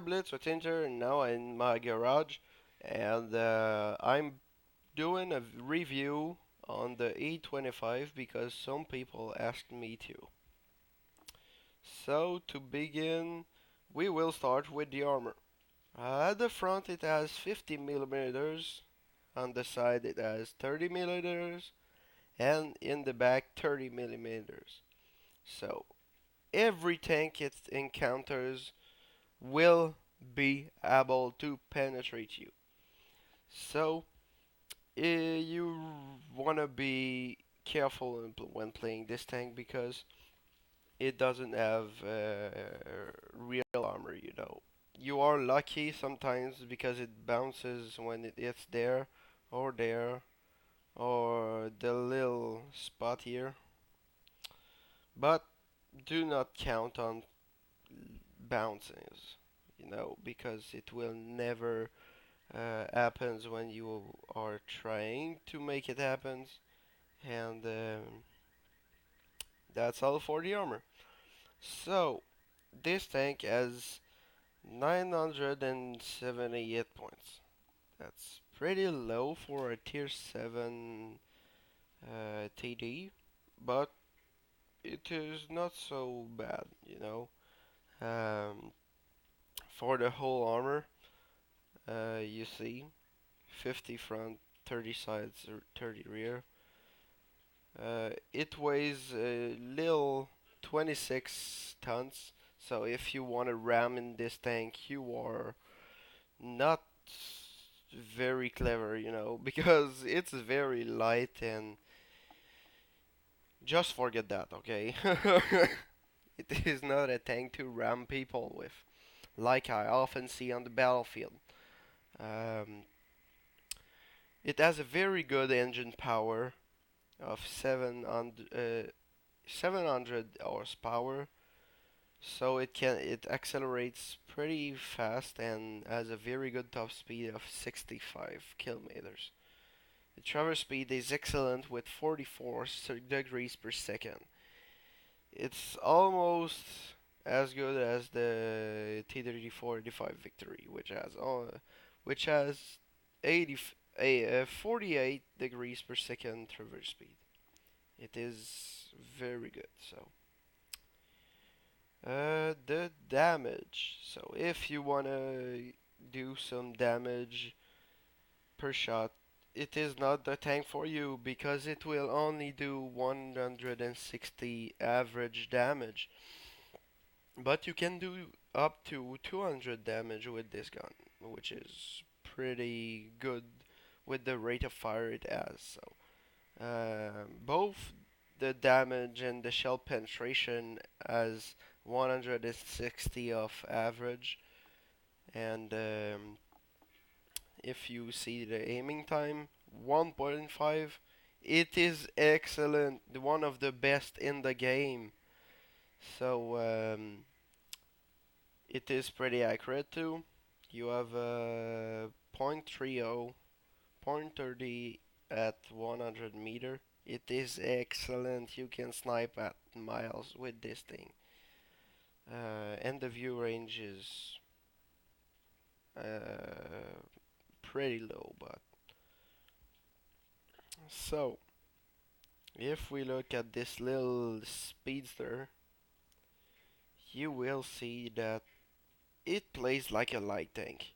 Blitz with Inter and now in my garage, and I'm doing a review on the E25 because some people asked me to. So to begin, we will start with the armor. At the front it has 50 millimeters, on the side it has 30 millimeters, and in the back 30 millimeters. So every tank it encounters will be able to penetrate you. So you want to be careful when playing this tank because it doesn't have real armor, you know. You are lucky sometimes because it bounces when it's there, or the little spot here. But do not count on bounces, you know, because it will never happens when you are trying to make it happen. And that's all for the armor. So, this tank has 978 points. That's pretty low for a tier 7 TD, but it is not so bad, you know. Um, for the whole armor, you see 50 front, 30 sides, or 30 rear. It weighs a little 26 tons, so if you want to ram in this tank, you are not very clever, you know, because it's very light and just forget that, okay? It is not a tank to ram people with, like I often see on the battlefield. Um, it has a very good engine power of 700 horsepower, so it accelerates pretty fast and has a very good top speed of 65 kilometers. The traverse speed is excellent with 44 degrees per second. It's almost as good as the T-34-85 Victory, which has 48 degrees per second traverse speed. It is very good. So, the damage. So, if you wanna do some damage per shot, it is not the tank for you because it will only do 160 average damage. But you can do up to 200 damage with this gun, which is pretty good with the rate of fire it has. So, both the damage and the shell penetration as 160 of average, and if you see the aiming time 1.5, it is excellent, one of the best in the game. So it is pretty accurate too. You have a .30, .30 at 100 meter. It is excellent. You can snipe at miles with this thing. And the view range is pretty low, but so if we look at this little speedster, you will see that it plays like a light tank.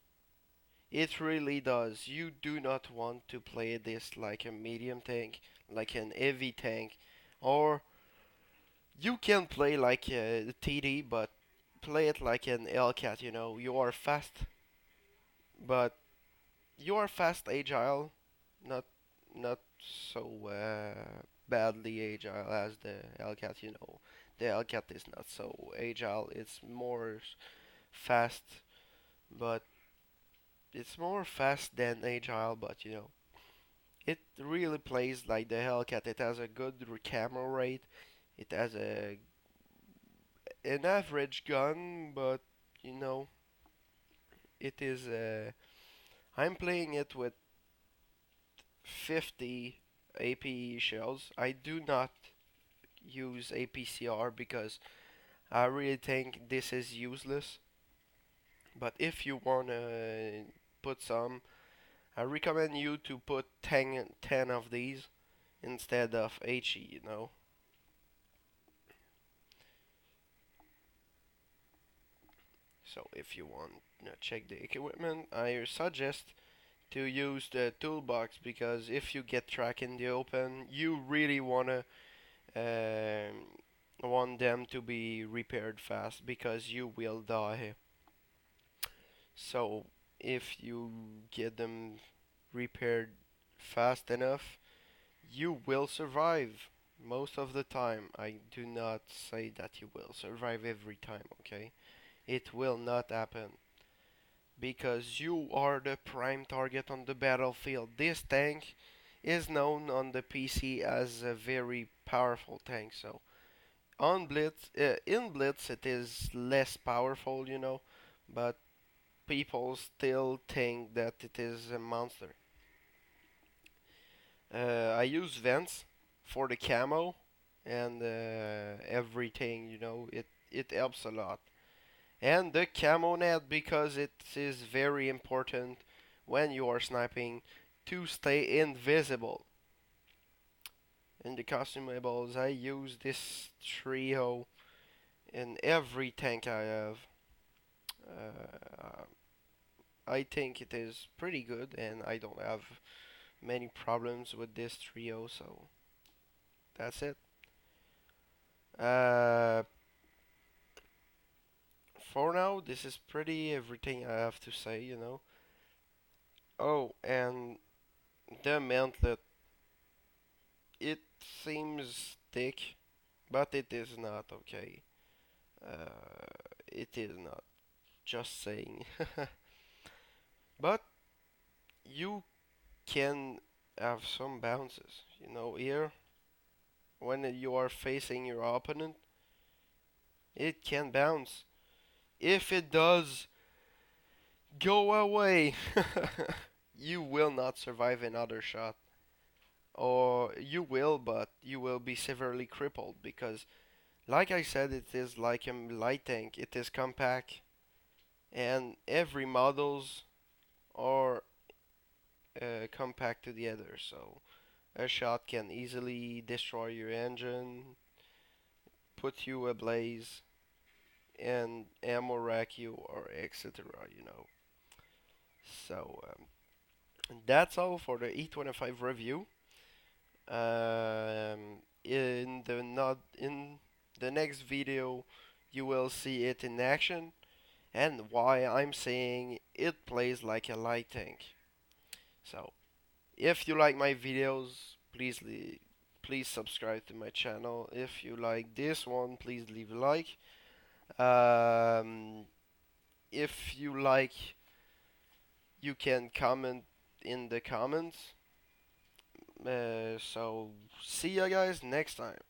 It really does. You do not want to play this like a medium tank, like an heavy tank, or you can play like a TD, but play it like an Hellcat. You know, you are fast, but you are fast agile, not not so badly agile as the Hellcat. You know, the Hellcat is not so agile. It's more fast, but it's more fast than agile. But you know, it really plays like the Hellcat. It has a good camo rate. It has an average gun, but you know, it is. I'm playing it with 50 AP shells. I do not use APCR because I really think this is useless. But if you wanna put some, I recommend you to put 10 of these instead of HE. So if you want to check the equipment, I suggest to use the toolbox, because if you get track in the open, you really want them to be repaired fast, because you will die. So if you get them repaired fast enough, you will survive most of the time. I do not say that you will survive every time, okay? It will not happen, because you are the prime target on the battlefield. This tank is known on the PC as a very powerful tank, so in Blitz it is less powerful, but people still think that it is a monster. I use vents for the camo and everything. It helps a lot. And the camo net, because it is very important when you are sniping to stay invisible. In the consumables, I use this trio in every tank I have. Uh, I think it is pretty good, and I don't have many problems with this trio, so that's it. Uh, for now, this is pretty everything I have to say. Oh, and the mantlet, it seems thick, but it is not, okay? It is not. Just saying. But you can have some bounces. Here, when you are facing your opponent, it can bounce. If it does, go away. You will not survive another shot. Or you will, but you will be severely crippled, because, like I said, it is like a light tank. It is compact, and every models are compact to the other. So a shot can easily destroy your engine, put you ablaze, and ammo rack you, or etc. So that's all for the E25 review. In the next video, you will see it in action, and why I'm saying it plays like a light tank. So if you like my videos, please subscribe to my channel. If you like this one, please leave a like. Um, if you like, you can comment in the comments. So see ya guys next time.